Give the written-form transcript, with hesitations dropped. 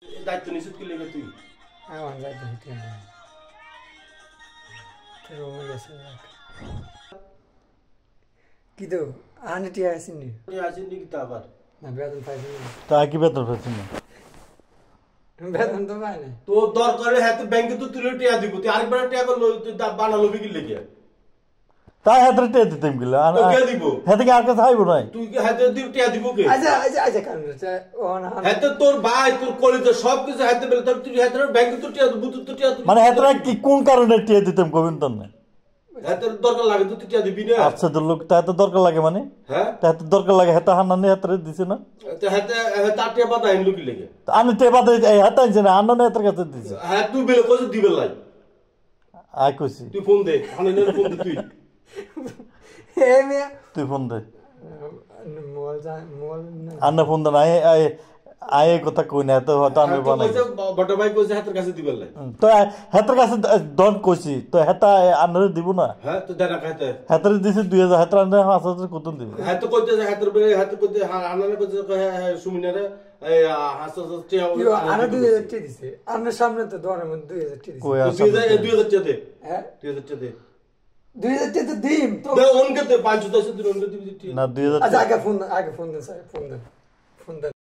দায়িত্ব নিছিস কি লেগে তুই? আমার দায়িত্ব নিতে হবে। রুমে গেছে কি তো আনে টিয়া আসেনি আসেনি কি তা আবার? না বেতন পাইছি না। তা কি বেতন পাচ্ছি না? বেতন তো পাই না। তোর দরকারে হ্যাঁ ব্যাংকে তো তুলে টিয়া দিব, তুই আরেকবার টিয়া করলো তুই বানালো কি লেগে? তাই হাতে টিয়া দিতাম গেলে কে দিব? হাতে কি আর কাছে আইব নাই? তুই হাতে টিয়া দিব কে? আচ্ছা আচ্ছা আচ্ছা কারণ ও না হাতে তোর ভাই তোর কলিতে সব কিছু হাতে বেলে তোর তুই হাতে ব্যাংকে তো টিয়া দিব, তুই তো টিয়া মানে হাতে কি কোন কারণে টিয়া দিতাম গোবিন্দ না? হাতে দরকার লাগে তুই টিয়া দিবি না? আচ্ছা তো লোক তাতে দরকার লাগে মানে? হ্যাঁ তাতে দরকার লাগে হাতে হান্নানি হাতে দিছে না? হাতে তার টিয়া পাতা আইনলো কি লেগে? আমি টিয়া বাদে এই হাতে আনছে না হান্নানি হাতের কাছে দিছে। হ্যাঁ তুই বেলে কইছ দিবে লাই। আই কইছি তুই ফোন দে, হান্নানের ফোন দে তুই। এ মিয়া তুই ফোন দে। মোল না আন্না ফোন দে না আয় কথা কই না তো হয়তো আমি বানাই। বড় ভাই কইছে হাতের কাছে দিবে লাই। তো হাতের কাছে দন কইছি তো হেতা আন্নারে দিব না? হ্যাঁ তো দেনা খাইতে হাতের দিছে 2000 হাতের আন্না 5000 কত দিব? হ্যাঁ তো কইতে হাতের বেলে হাতে কইতে হান্নানে কইতে সুমিনারে এই হাসা টিয়া আনা 2000 টি দিছে আমার সামনে তো দোকানের মধ্যে 2000 টি দিছে কই আছে? 2000 টিয়া দে। হ্যাঁ 2000 টিয়া দে। 2000 টি তো দিম তো দে অনকে দে 500 10 দিন অনকে দিবি টিয়া। না 2000 আচ্ছা আগে ফোন দেন স্যার ফোন দেন